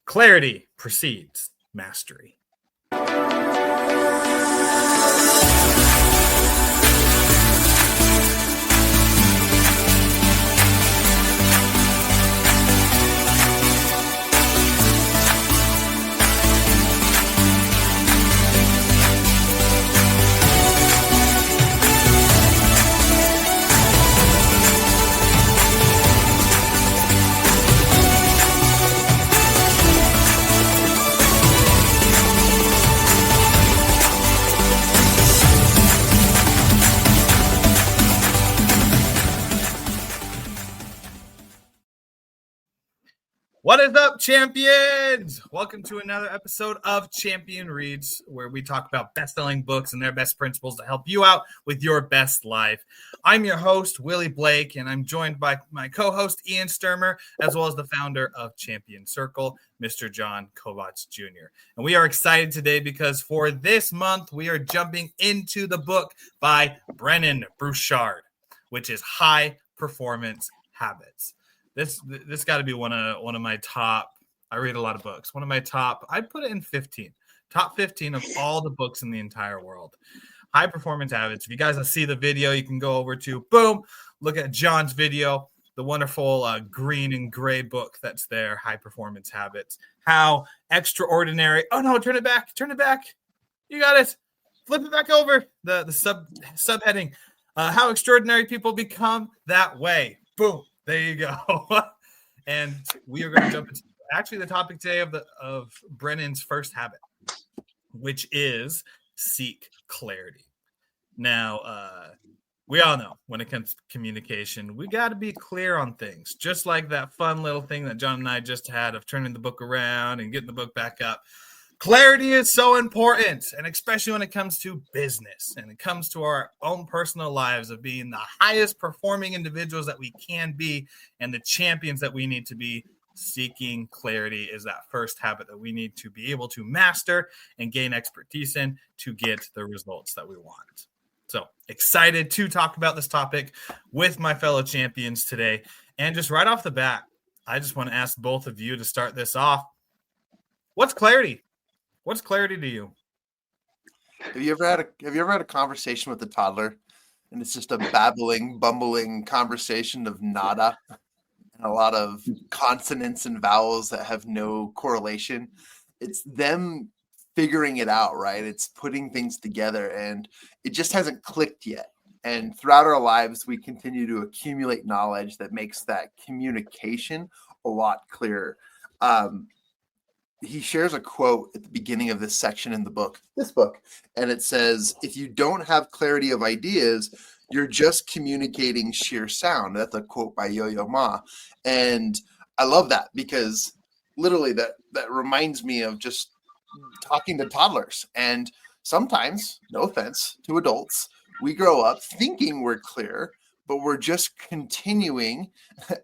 Clarity precedes mastery. What is up, champions? Welcome to another episode of Champion Reads, where we talk about best-selling books and their best principles to help you out with your best life. I'm your host, Willie Blake, and I'm joined by my co-host, Ian Sturmer, as well as the founder of Champion Circle, Mr. John Kovacs Jr. And we are excited today because for this month, we are jumping into the book by Brendon Burchard, which is High Performance Habits. This got to be one of my top. I read a lot of books. One of my top. I'd put it in top 15 of all the books in the entire world. High Performance Habits. If you guys see the video, you can go over to look at John's video, the wonderful green and gray book that's there. High Performance Habits. How extraordinary. Oh no! Turn it back. You got it. Flip it back over. The subheading. How extraordinary people become that way. Boom. There you go. And we are going to jump into actually the topic today of Brennan's first habit, which is seek clarity. Now, we all know when it comes to communication, we got to be clear on things, just like that fun little thing that John and I just had of turning the book around and getting the book back up. Clarity is so important, and especially when it comes to business and it comes to our own personal lives of being the highest performing individuals that we can be and the champions that we need to be. Seeking clarity is that first habit that we need to be able to master and gain expertise in to get the results that we want. So excited to talk about this topic with my fellow champions today. And just right off the bat, I just want to ask both of you to start this off. What's clarity? What's clarity to you? Have you ever had a conversation with a toddler and it's just a babbling, bumbling conversation of nada and a lot of consonants and vowels that have no correlation? It's them figuring it out, right? It's putting things together and it just hasn't clicked yet. And throughout our lives, we continue to accumulate knowledge that makes that communication a lot clearer. He shares a quote at the beginning of this section in this book, and it says, if you don't have clarity of ideas, you're just communicating sheer sound. That's a quote by Yo-Yo Ma. And I love that because literally that reminds me of just talking to toddlers. And sometimes, no offense to adults, we grow up thinking we're clear, but we're just continuing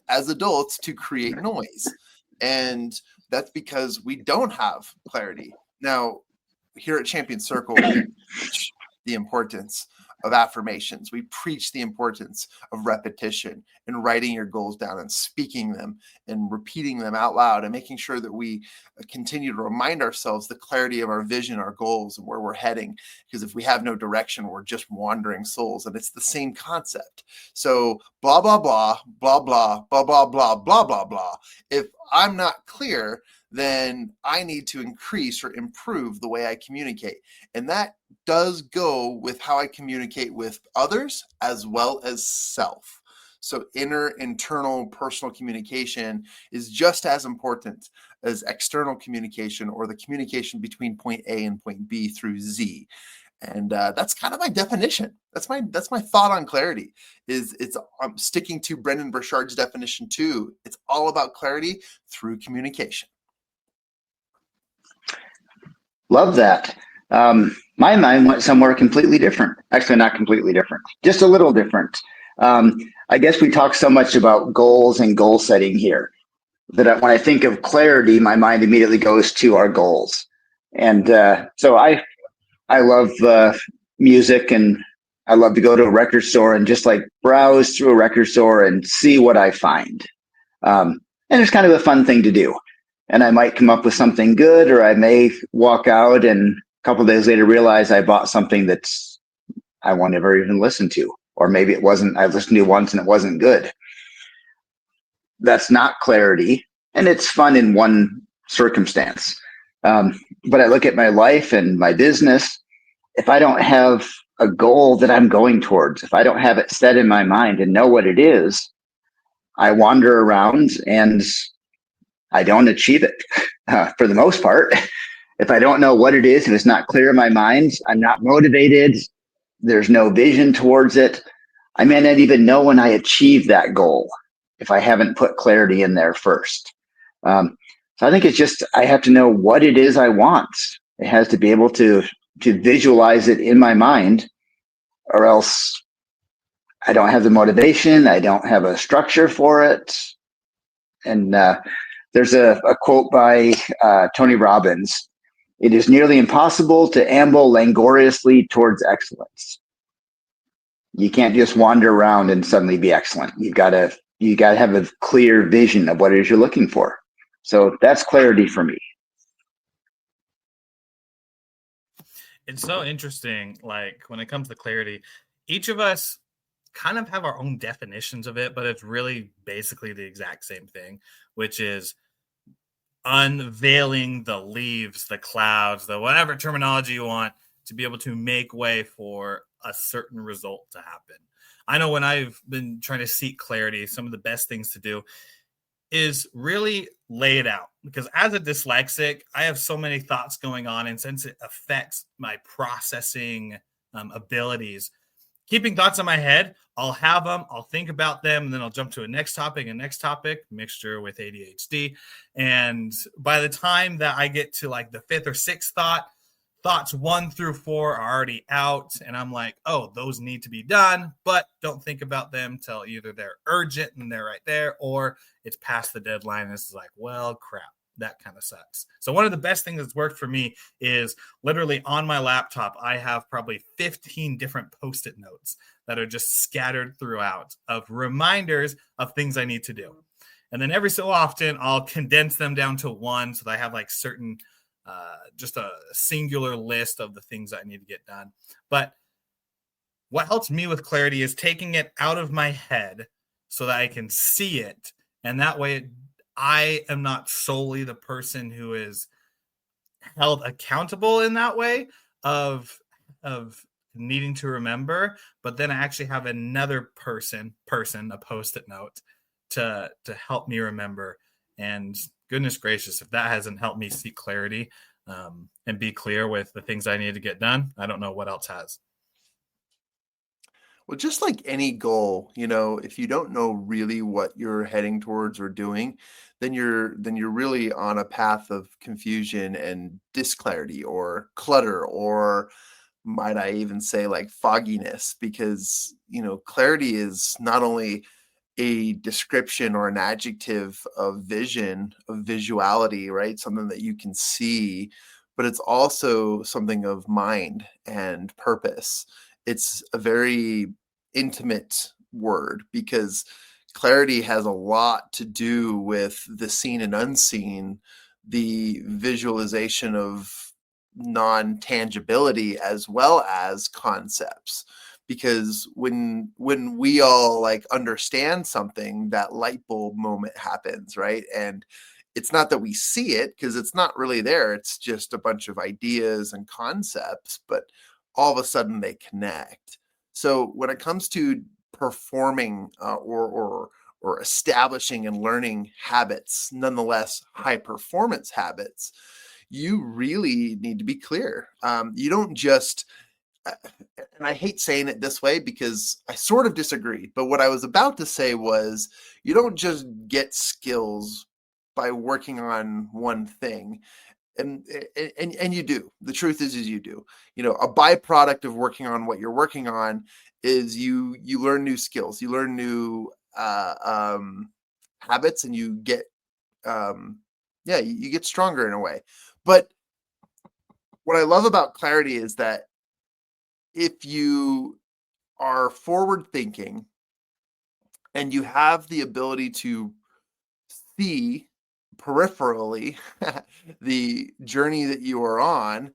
as adults to create noise. And that's because we don't have clarity. Now, here at Champion Circle, we preach the importance of affirmations. We preach the importance of repetition and writing your goals down and speaking them and repeating them out loud and making sure that we continue to remind ourselves the clarity of our vision, our goals, and where we're heading. Because if we have no direction, we're just wandering souls. And it's the same concept. So blah, blah, blah, blah, blah, blah, blah, blah, blah, blah, blah. If I'm not clear, then I need to increase or improve the way I communicate. And that does go with how I communicate with others as well as self. So internal, personal communication is just as important as external communication or the communication between point A and point B through Z. And that's kind of my definition. That's my thought on clarity. I'm sticking to Brendon Burchard's definition too. It's all about clarity through communication. Love that. My mind went somewhere completely different. Actually, not completely different, just a little different. I guess we talk so much about goals and goal setting here that when I think of clarity, my mind immediately goes to our goals. And so I love music, and I love to go to a record store and just like browse through a record store and see what I find. And it's kind of a fun thing to do. and I might come up with something good, or I may walk out and a couple of days later realize I bought something that's I won't ever even listen to, or maybe it wasn't, I listened to it once and it wasn't good. That's not clarity, and it's fun in one circumstance. But I look at my life and my business. If I don't have a goal that I'm going towards, if I don't have it set in my mind and know what it is, I wander around and I don't achieve it for the most part. If I don't know what it is, if it's not clear in my mind, I'm not motivated, there's no vision towards it, I may not even know when I achieve that goal if I haven't put clarity in there first. So I think it's just, I have to know what it is I want. It has to be able to visualize it in my mind, or else I don't have the motivation. I don't have a structure for it. And there's a quote by Tony Robbins. It is nearly impossible to amble languorously towards excellence. You can't just wander around and suddenly be excellent. You gotta have a clear vision of what it is you're looking for. So that's clarity for me. It's so interesting. Like when it comes to clarity, each of us kind of have our own definitions of it, but it's really basically the exact same thing, which is unveiling the leaves, the clouds, the whatever terminology you want to be able to make way for a certain result to happen. I know when I've been trying to seek clarity, some of the best things to do is really lay it out, because as a dyslexic, I have so many thoughts going on, and since it affects my processing abilities, keeping thoughts in my head, I'll have them, I'll think about them, and then I'll jump to a next topic, mixture with ADHD. And by the time that I get to like the fifth or sixth thought, thoughts 1 through 4 are already out, and I'm like, oh, those need to be done, but don't think about them till either they're urgent and they're right there, or it's past the deadline. And it's like, well, crap, that kind of sucks. So one of the best things that's worked for me is literally on my laptop, I have probably 15 different Post-it notes that are just scattered throughout of reminders of things I need to do. And then every so often, I'll condense them down to one so that I have like certain just a singular list of the things I need to get done. But what helps me with clarity is taking it out of my head so that I can see it. And that way I am not solely the person who is held accountable in that way of needing to remember, but then I actually have another person, a Post-it note to help me remember. And goodness gracious, if that hasn't helped me seek clarity and be clear with the things I need to get done, I don't know what else has. Well, just like any goal, if you don't know really what you're heading towards or doing, then you're really on a path of confusion and disclarity or clutter, or might I even say like fogginess, because clarity is not only a description or an adjective of vision, of visuality, right? Something that you can see, but it's also something of mind and purpose. It's a very intimate word, because clarity has a lot to do with the seen and unseen, the visualization of non-tangibility as well as concepts. Because when we all like understand something, that light bulb moment happens, right? And it's not that we see it, because it's not really there, it's just a bunch of ideas and concepts, but all of a sudden they connect. So when it comes to performing or establishing and learning habits, nonetheless high performance habits, you really need to be clear. You don't just, and I hate saying it this way because I sort of disagree, but what I was about to say was, you don't just get skills by working on one thing. And you do. The truth is you do. A byproduct of working on what you're working on is you learn new skills, you learn new habits, and you get you get stronger in a way. But what I love about clarity is that if you are forward thinking and you have the ability to see peripherally the journey that you are on,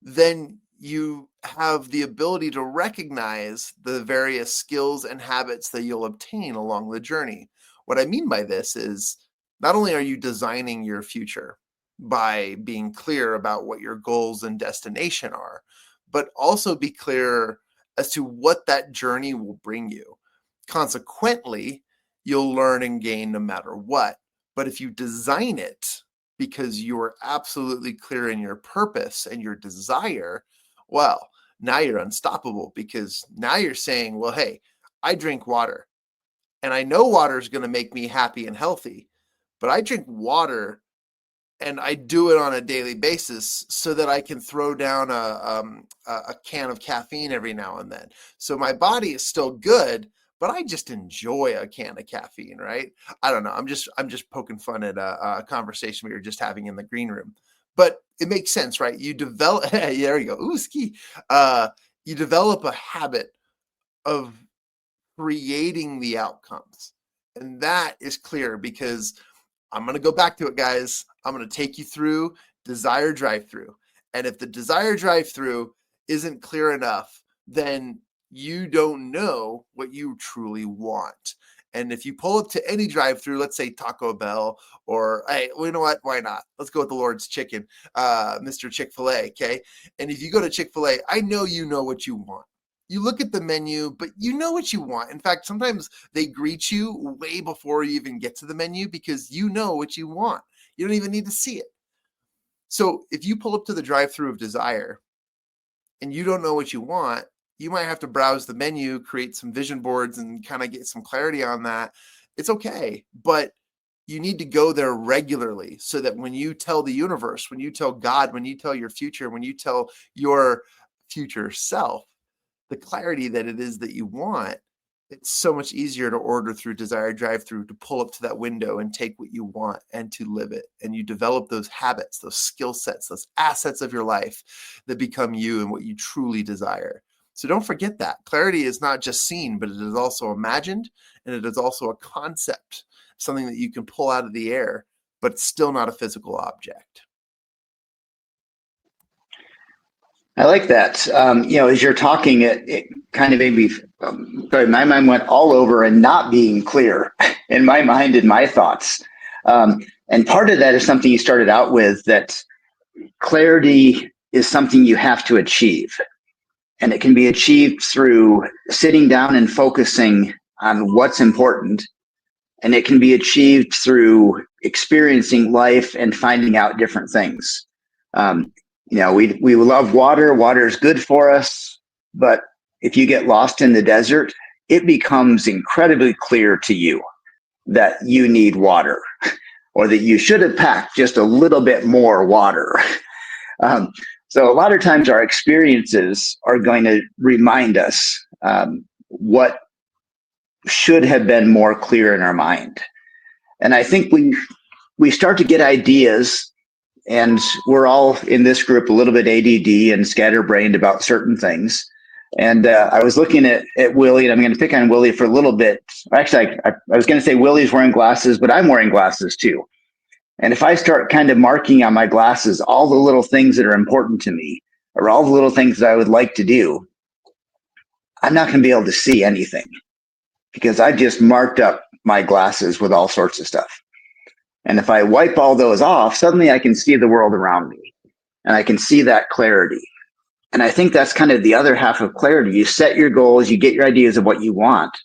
then you have the ability to recognize the various skills and habits that you'll obtain along the journey. What I mean by this is not only are you designing your future by being clear about what your goals and destination are, but also be clear as to what that journey will bring you. Consequently, you'll learn and gain no matter what. But if you design it because you are absolutely clear in your purpose and your desire, well, now you're unstoppable, because now you're saying, well, hey, I drink water and I know water is going to make me happy and healthy, but I drink water and I do it on a daily basis so that I can throw down a can of caffeine every now and then. So my body is still good, but I just enjoy a can of caffeine, right? I don't know. I'm just poking fun at a conversation we were just having in the green room, but it makes sense, right? You develop, there you go. Ooh, ski. You develop a habit of creating the outcomes. And that is clear, because I'm going to go back to it, guys. I'm going to take you through desire drive-through. And if the desire drive-through isn't clear enough, then you don't know what you truly want. And if you pull up to any drive-through, let's say Taco Bell, or hey, well, you know what? Why not? Let's go with the Lord's Chicken, Mr. Chick-fil-A, okay? And if you go to Chick-fil-A, I know you know what you want. You look at the menu, but you know what you want. In fact, sometimes they greet you way before you even get to the menu, because you know what you want. You don't even need to see it. So if you pull up to the drive-through of desire and you don't know what you want, you might have to browse the menu, create some vision boards, and kind of get some clarity on that. It's okay, but you need to go there regularly, so that when you tell the universe, when you tell God, when you tell your future, when you tell your future self the clarity that it is that you want, it's so much easier to order through desire drive-through, to pull up to that window and take what you want and to live it. And you develop those habits, those skill sets, those assets of your life that become you and what you truly desire. So don't forget that. Clarity is not just seen, but it is also imagined, and it is also a concept, something that you can pull out of the air, but it's still not a physical object. I like that. As you're talking, it kind of made me, my mind went all over and not being clear in my mind and my thoughts. And part of that is something you started out with, that clarity is something you have to achieve. And it can be achieved through sitting down and focusing on what's important. And it can be achieved through experiencing life and finding out different things. We love water. Water is good for us. But if you get lost in the desert, it becomes incredibly clear to you that you need water, or that you should have packed just a little bit more water. So a lot of times our experiences are going to remind us what should have been more clear in our mind. And I think we start to get ideas, and we're all in this group a little bit ADD and scatterbrained about certain things. And I was looking at Willie, and I'm going to pick on Willie for a little bit. Actually, I was going to say Willie's wearing glasses, but I'm wearing glasses too. And if I start kind of marking on my glasses all the little things that are important to me, or all the little things that I would like to do, I'm not going to be able to see anything, because I've just marked up my glasses with all sorts of stuff. And if I wipe all those off, suddenly I can see the world around me, and I can see that clarity. And I think that's kind of the other half of clarity. You set your goals, you get your ideas of what you want,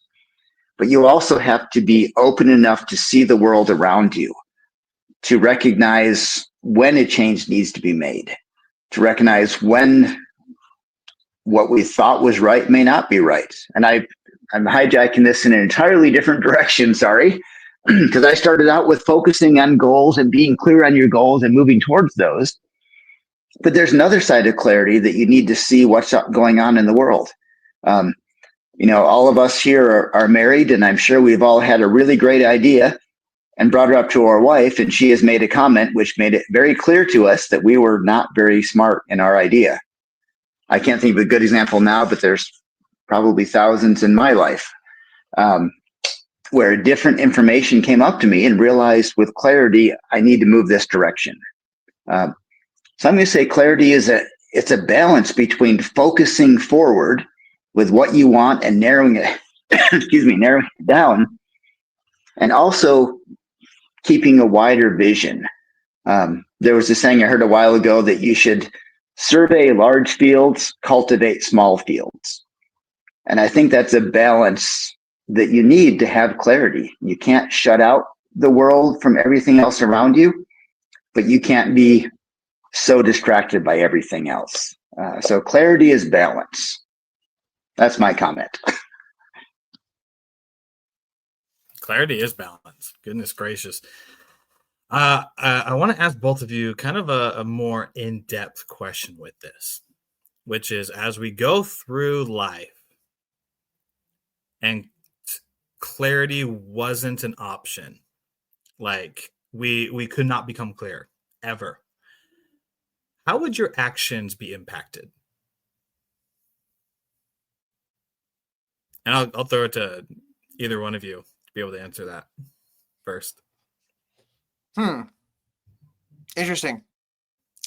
but you also have to be open enough to see the world around you, to recognize when a change needs to be made, to recognize when what we thought was right may not be right. And I'm hijacking this in an entirely different direction, sorry, because I started out with focusing on goals and being clear on your goals and moving towards those. But there's another side of clarity, that you need to see what's going on in the world. All of us here are married, and I'm sure we've all had a really great idea and brought her up to our wife, and she has made a comment which made it very clear to us that we were not very smart in our idea. I can't think of a good example now, but there's probably thousands in my life. where different information came up to me and realized with clarity, I need to move this direction. So I'm going to say clarity it's a balance between focusing forward with what you want and narrowing it, narrowing it down, and also keeping a wider vision. There was a saying I heard a while ago that you should survey large fields, cultivate small fields. And I think that's a balance that you need to have clarity. You can't shut out the world from everything else around you, but you can't be so distracted by everything else. So clarity is balance. That's my comment. Clarity is balance. Goodness gracious. I want to ask both of you kind of a more in-depth question with this, which is as we go through life and clarity wasn't an option, like we could not become clear ever, how would your actions be impacted? And I'll throw it to either one of you to be able to answer that first. Interesting.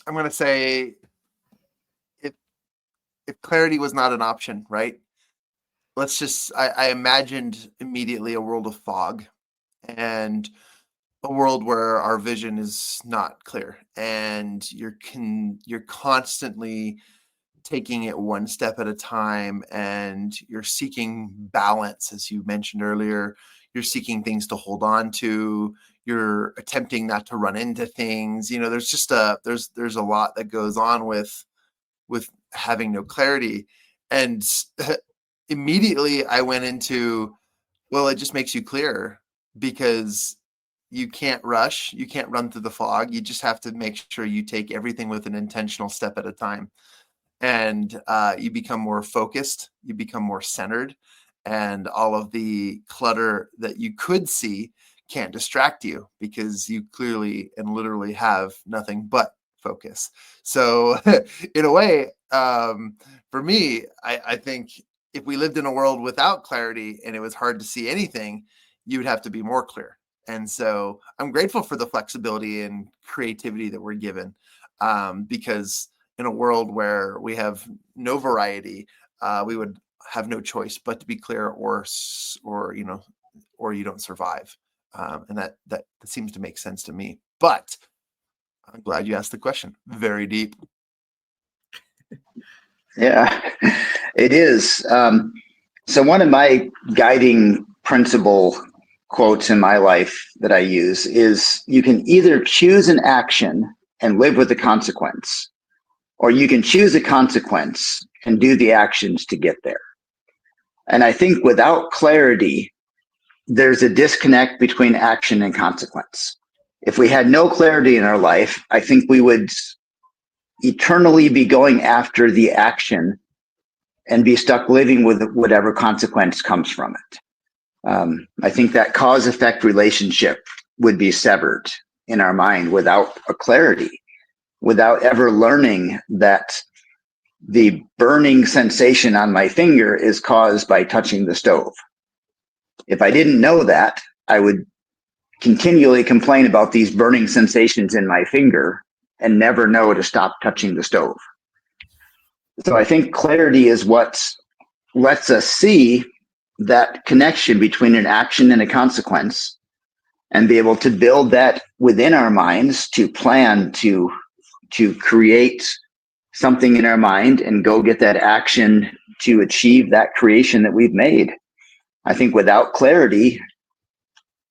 I'm going to say if clarity was not an option, right? I imagined immediately a world of fog and a world where our vision is not clear and you're constantly taking it one step at a time and you're seeking balance, as you mentioned earlier. You're seeking things to hold on to. You're attempting not to run into things. There's just there's a lot that goes on with having no clarity. And immediately I went into, well, it just makes you clearer because you can't rush. You can't run through the fog. You just have to make sure you take everything with an intentional step at a time. And you become more focused. You become more centered. And all of the clutter that you could see can't distract you because you clearly and literally have nothing but focus. So in a way, for me, I think if we lived in a world without clarity and it was hard to see anything, you would have to be more clear. And so I'm grateful for the flexibility and creativity that we're given, because in a world where we have no variety, we would have no choice but to be clear or you don't survive. And that seems to make sense to me. But I'm glad you asked the question. Very deep. Yeah, it is. So one of my guiding principle quotes in my life that I use is you can either choose an action and live with the consequence, or you can choose a consequence and do the actions to get there. And I think without clarity, there's a disconnect between action and consequence. If we had no clarity in our life, I think we would eternally be going after the action and be stuck living with whatever consequence comes from it. I think that cause-effect relationship would be severed in our mind without a clarity, without ever learning that the burning sensation on my finger is caused by touching the stove. If I didn't know that, I would continually complain about these burning sensations in my finger and never know to stop touching the stove. So I think clarity is what lets us see that connection between an action and a consequence and be able to build that within our minds to plan to create something in our mind and go get that action to achieve that creation that we've made. I think without clarity,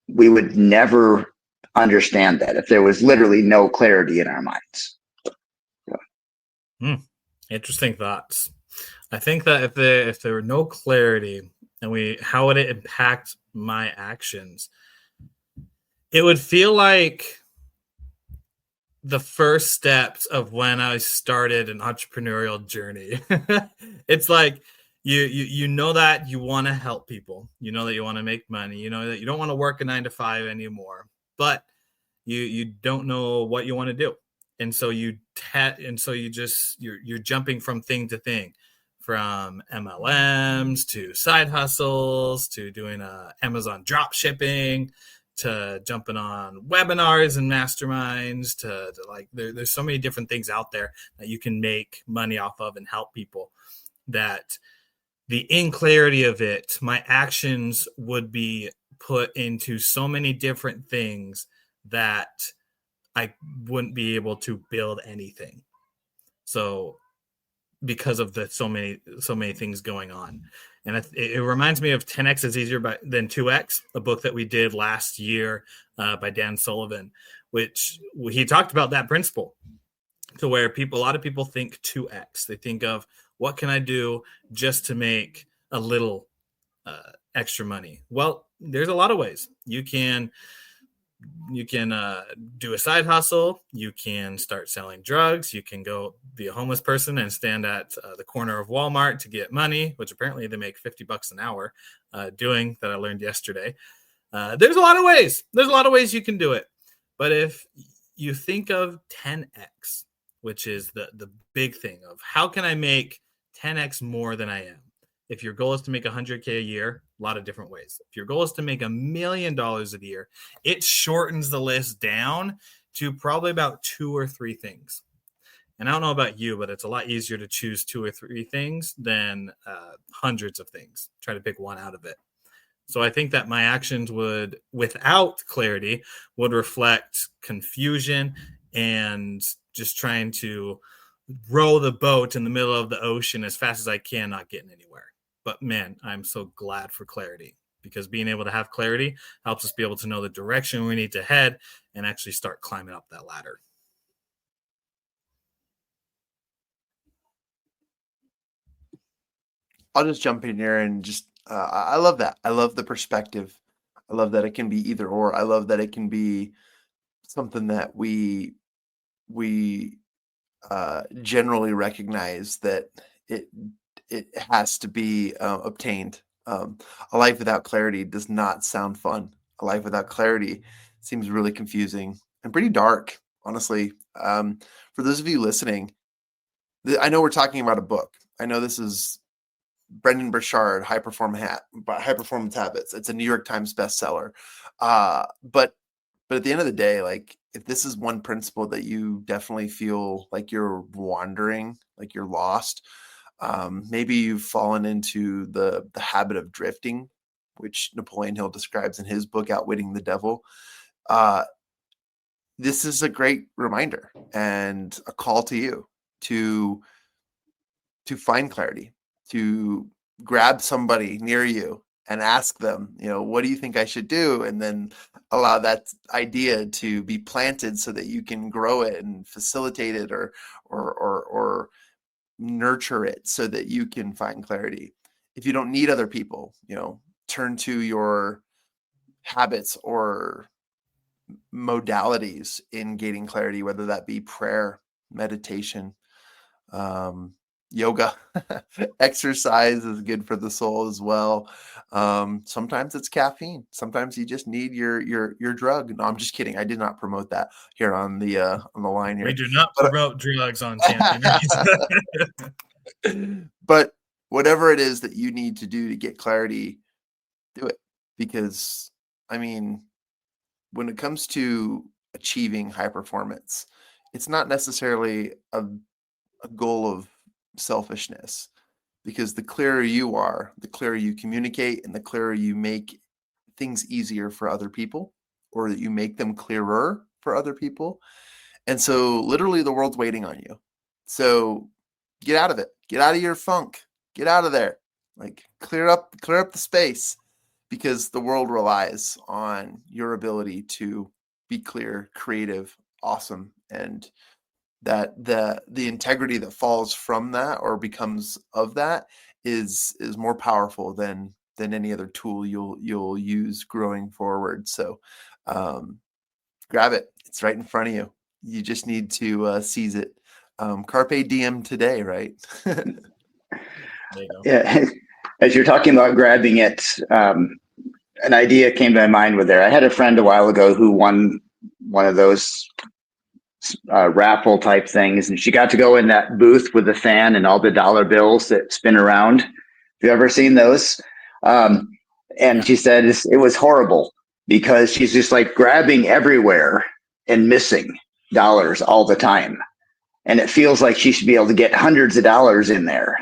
we would never understand that if there was literally no clarity in our minds. Interesting thoughts. I think that if there were no clarity and how would it impact my actions? It would feel like the first steps of when I started an entrepreneurial journey. It's like you know that you want to help people, you know that you want to make money, you know that you don't want to work a 9-to-5 anymore, but you don't know what you want to do, and so you're jumping from thing to thing, from MLMs to side hustles to doing Amazon drop shipping to jumping on webinars and masterminds to like there's so many different things out there that you can make money off of and help people, that the inclarity of it, my actions would be put into so many different things that I wouldn't be able to build anything. So because of the so many things going on. And it reminds me of 10X is easier than 2X, a book that we did last year by Dan Sullivan, which he talked about that principle to where a lot of people think 2X. They think of what can I do just to make a little extra money? Well, there's a lot of ways. You can do a side hustle. You can start selling drugs. You can go be a homeless person and stand at the corner of Walmart to get money, which apparently they make $50 an hour doing, that I learned yesterday. There's a lot of ways. There's a lot of ways you can do it. But if you think of 10X, which is the big thing of how can I make 10X more than I am? If your goal is to make $100K a year, a lot of different ways. If your goal is to make $1 million a year, it shortens the list down to probably about 2 or 3 things. And I don't know about you, but it's a lot easier to choose 2 or 3 things than hundreds of things. Try to pick one out of it. So I think that my actions would, without clarity, would reflect confusion and just trying to row the boat in the middle of the ocean as fast as I can, not getting anywhere. But man, I'm so glad for clarity, because being able to have clarity helps us be able to know the direction we need to head and actually start climbing up that ladder. I'll just jump in here and just, I love that. I love the perspective. I love that it can be either or. I love that it can be something that we generally recognize that it has to be obtained. A life without clarity does not sound fun. A life without clarity seems really confusing and pretty dark, honestly. For those of you listening, I know we're talking about a book. I know this is Brendon Burchard, High Performance Habits. It's a New York Times bestseller. But at the end of the day, like, if this is one principle that you definitely feel like you're wandering, like you're lost, maybe you've fallen into the habit of drifting, which Napoleon Hill describes in his book, Outwitting the Devil. This is a great reminder and a call to you to find clarity, to grab somebody near you and ask them, what do you think I should do? And then allow that idea to be planted so that you can grow it and facilitate it or nurture it so that you can find clarity. If you don't need other people, turn to your habits or modalities in gaining clarity, whether that be prayer, meditation, yoga, exercise is good for the soul as well. Sometimes it's caffeine. Sometimes you just need your drug. No, I'm just kidding. I did not promote that here on the line here. We do not promote drugs on Champion. But whatever it is that you need to do to get clarity, do it. Because when it comes to achieving high performance, it's not necessarily a goal of selfishness, because the clearer you are, the clearer you communicate, and the clearer you make things easier for other people, or that you make them clearer for other people. And so literally the world's waiting on you. So get out of it. Get out of your funk. Get out of there. Like clear up the space, because the world relies on your ability to be clear, creative, awesome, and that the integrity that falls from that or becomes of that is more powerful than any other tool you'll use growing forward. So grab it. It's right in front of you. You just need to seize it. Carpe diem today, right? There you go. Yeah. As you're talking about grabbing it, an idea came to my mind with there. I had a friend a while ago who won one of those raffle type things. And she got to go in that booth with the fan and all the dollar bills that spin around. Have you ever seen those? And she said it was horrible because she's just like grabbing everywhere and missing dollars all the time. And it feels like she should be able to get hundreds of dollars in there.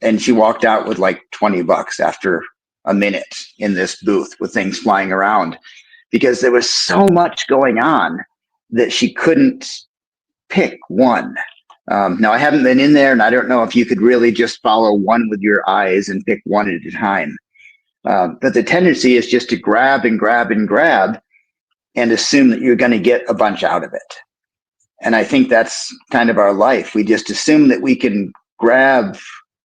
And she walked out with like $20 after a minute in this booth with things flying around because there was so much going on that she couldn't pick one. Now, I haven't been in there, and I don't know if you could really just follow one with your eyes and pick one at a time. But the tendency is just to grab and grab and grab and assume that you're going to get a bunch out of it. And I think that's kind of our life. We just assume that we can grab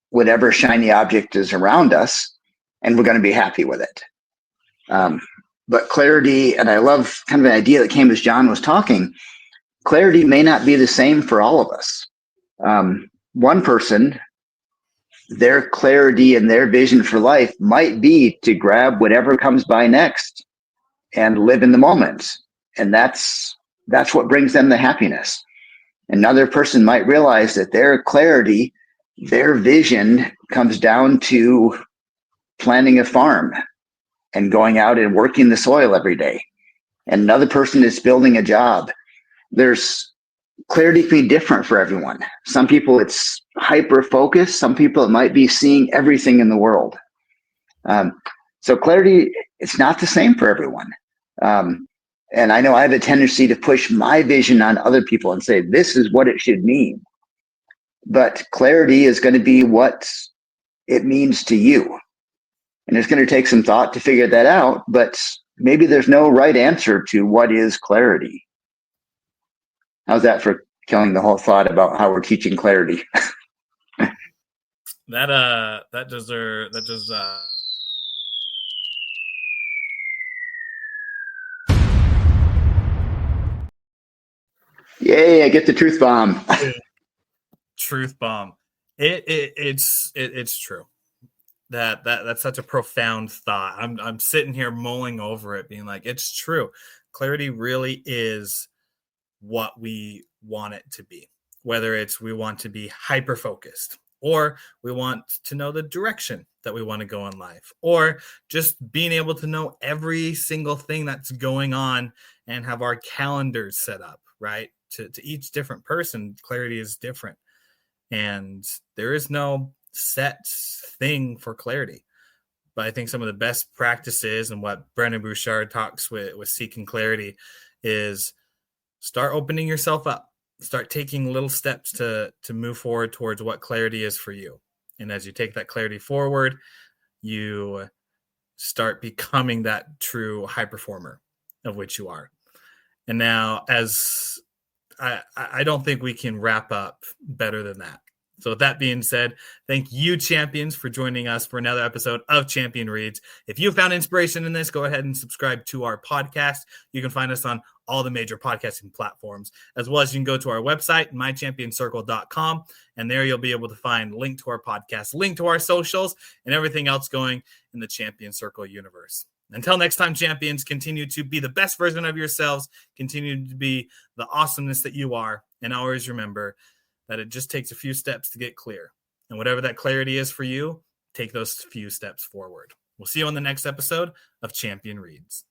whatever shiny object is around us and we're going to be happy with it. But clarity, and I love kind of an idea that came as John was talking, clarity may not be the same for all of us. One person, their clarity and their vision for life might be to grab whatever comes by next and live in the moment. And that's what brings them the happiness. Another person might realize that their clarity, their vision comes down to planting a farm and going out and working the soil every day. And another person is building a job. There's clarity can be different for everyone. Some people it's hyper focused. Some people it might be seeing everything in the world. So clarity, it's not the same for everyone. And I know I have a tendency to push my vision on other people and say, this is what it should mean. But clarity is going to be what it means to you. And it's going to take some thought to figure that out, but maybe there's no right answer to what is clarity. How's that for killing the whole thought about how we're teaching clarity? That does Yay, I get the truth bomb. Truth bomb. It's true. That's such a profound thought. I'm sitting here mulling over it, being like, it's true. Clarity really is what we want it to be. Whether it's we want to be hyper focused, or we want to know the direction that we want to go in life, or just being able to know every single thing that's going on and have our calendars set up, right? To each different person, clarity is different. And there is no set thing for clarity. But I think some of the best practices and what Brendon Burchard talks with seeking clarity is start opening yourself up. Start taking little steps to move forward towards what clarity is for you. And as you take that clarity forward, you start becoming that true high performer of which you are. And now, as I don't think we can wrap up better than that. So with that being said, thank you, champions, for joining us for another episode of Champion Reads. If you found inspiration in this, go ahead and subscribe to our podcast. You can find us on all the major podcasting platforms, as well as you can go to our website, mychampioncircle.com, and there you'll be able to find link to our podcast, link to our socials, and everything else going in the Champion Circle universe. Until next time, champions, continue to be the best version of yourselves, continue to be the awesomeness that you are, and always remember that it just takes a few steps to get clear. And whatever that clarity is for you, take those few steps forward. We'll see you on the next episode of Champion Reads.